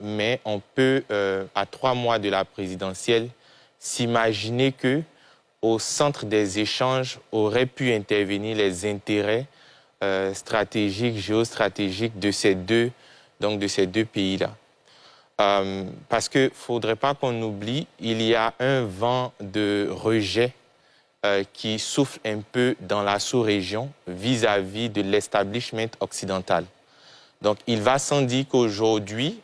mais on peut, à 3 mois de la présidentielle, s'imaginer que au centre des échanges auraient pu intervenir les intérêts stratégiques, géostratégiques de ces deux pays-là. Parce qu'il ne faudrait pas qu'on oublie, il y a un vent de rejet qui souffle un peu dans la sous-région vis-à-vis de l'establishment occidental. Donc, il va sans dire qu'aujourd'hui,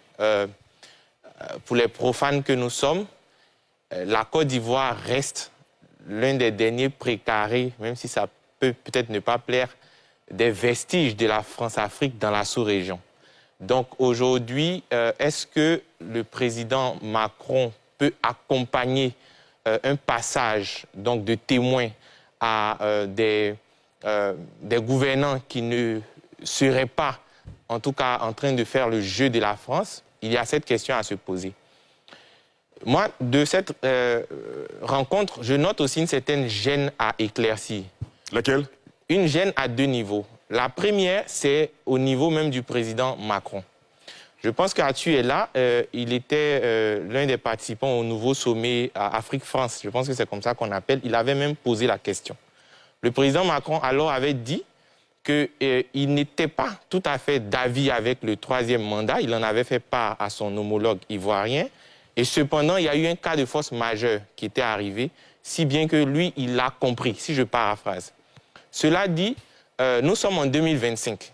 pour les profanes que nous sommes, la Côte d'Ivoire reste l'un des derniers précarés, même si ça peut peut-être ne pas plaire, des vestiges de la France-Afrique dans la sous-région. Donc aujourd'hui, est-ce que le président Macron peut accompagner un passage donc, de témoins à des gouvernants qui ne seraient pas, en tout cas, en train de faire le jeu de la France? Il y a cette question à se poser. Moi, de cette rencontre, je note aussi une certaine gêne à éclaircir. Laquelle? Une gêne à 2 niveaux. La première, c'est au niveau même du président Macron. Je pense qu'Arthur est là. Il était l'un des participants au nouveau sommet à Afrique-France. Je pense que c'est comme ça qu'on appelle. Il avait même posé la question. Le président Macron alors avait dit qu'il n'était pas tout à fait d'avis avec le 3e mandat. Il en avait fait part à son homologue ivoirien. Et cependant, il y a eu un cas de force majeure qui était arrivé, si bien que lui, il l'a compris, si je paraphrase. Cela dit, nous sommes en 2025.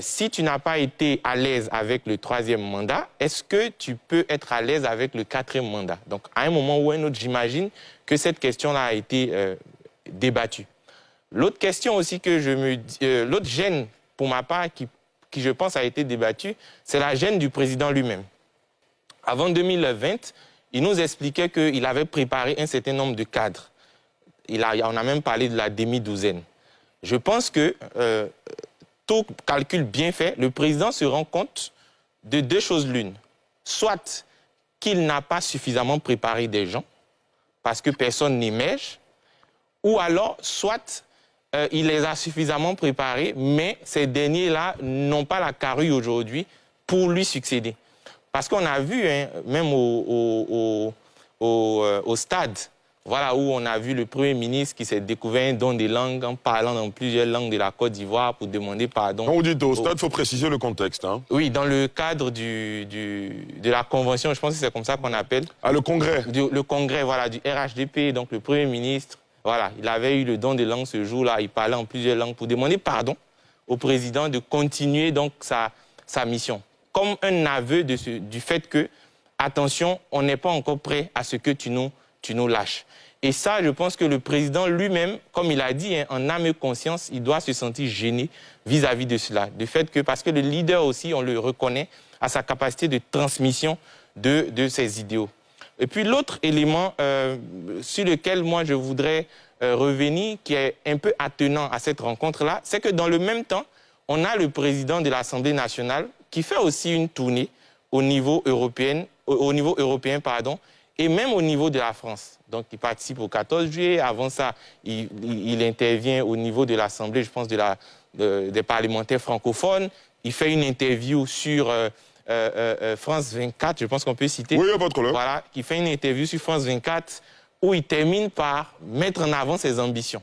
Si tu n'as pas été à l'aise avec le 3e mandat, est-ce que tu peux être à l'aise avec le 4e mandat? Donc, à un moment ou un autre, j'imagine que cette question-là a été débattue. L'autre question aussi que je me dis, l'autre gêne, pour ma part, qui je pense a été débattue, c'est la gêne du président lui-même. Avant 2020, il nous expliquait qu'il avait préparé un certain nombre de cadres. On a même parlé de la demi-douzaine. Je pense que, tout calcul bien fait, le président se rend compte de 2 choses l'une. Soit qu'il n'a pas suffisamment préparé des gens, parce que personne n'émerge, ou alors, soit il les a suffisamment préparés, mais ces derniers-là n'ont pas la carrure aujourd'hui pour lui succéder. Parce qu'on a vu, hein, même au stade, voilà où on a vu le Premier ministre qui s'est découvert un don des langues en parlant dans plusieurs langues de la Côte d'Ivoire pour demander pardon. Quand vous dites au stade, il faut préciser le contexte. Hein. Oui, dans le cadre de la convention, je pense que c'est comme ça qu'on appelle. Ah, le congrès. Le congrès, voilà, du RHDP, donc le Premier ministre, voilà, il avait eu le don des langues ce jour-là, il parlait en plusieurs langues pour demander pardon au président de continuer donc sa mission. Comme un aveu du fait que, attention, on n'est pas encore prêt à ce que tu nous lâches. Et ça, je pense que le président lui-même, comme il a dit, hein, en âme et conscience, il doit se sentir gêné vis-à-vis de cela. Du fait que, parce que le leader aussi, on le reconnaît à sa capacité de transmission de ses idéaux. Et puis l'autre élément sur lequel moi je voudrais revenir, qui est un peu attenant à cette rencontre-là, c'est que dans le même temps, on a le président de l'Assemblée nationale qui fait aussi une tournée au niveau européen, et même au niveau de la France. Donc, il participe au 14 juillet. Avant ça, il intervient au niveau de l'Assemblée, je pense, des parlementaires francophones. Il fait une interview sur France 24, je pense qu'on peut citer. Oui, il n'y a pas de problème. Voilà, il fait une interview sur France 24 où il termine par mettre en avant ses ambitions.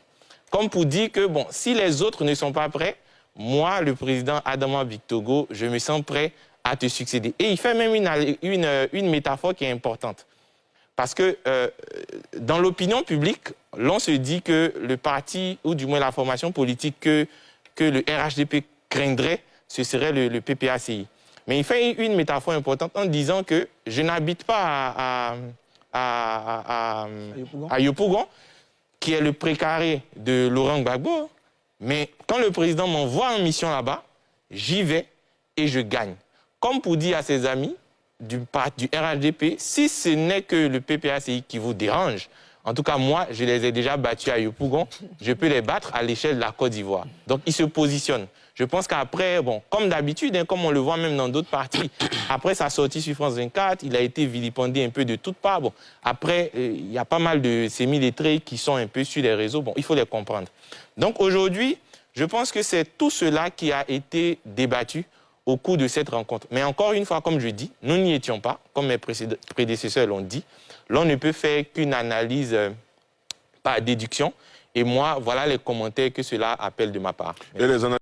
Comme pour dire que, bon, si les autres ne sont pas prêts, moi, le président Adama Bictogo, je me sens prêt à te succéder. Et il fait même une métaphore qui est importante. Parce que dans l'opinion publique, l'on se dit que le parti, ou du moins la formation politique que le RHDP craindrait, ce serait le PPACI. Mais il fait une métaphore importante en disant que je n'habite pas à Yopougon, qui est le précaré de Laurent Gbagbo, mais quand le président m'envoie en mission là-bas, j'y vais et je gagne. Comme pour dire à ses amis du RHDP, si ce n'est que le PPACI qui vous dérange, en tout cas moi, je les ai déjà battus à Yopougon, je peux les battre à l'échelle de la Côte d'Ivoire. Donc il se positionne. Je pense qu'après, bon, comme d'habitude, hein, comme on le voit même dans d'autres partis, après sa sortie sur France 24, il a été vilipendé un peu de toutes parts. Bon, après, il y a pas mal de semi-lettrés qui sont un peu sur les réseaux. Bon, il faut les comprendre. Donc aujourd'hui, je pense que c'est tout cela qui a été débattu au cours de cette rencontre. Mais encore une fois, comme je dis, nous n'y étions pas, comme mes prédécesseurs l'ont dit. L'on ne peut faire qu'une analyse par déduction. Et moi, voilà les commentaires que cela appelle de ma part. Et les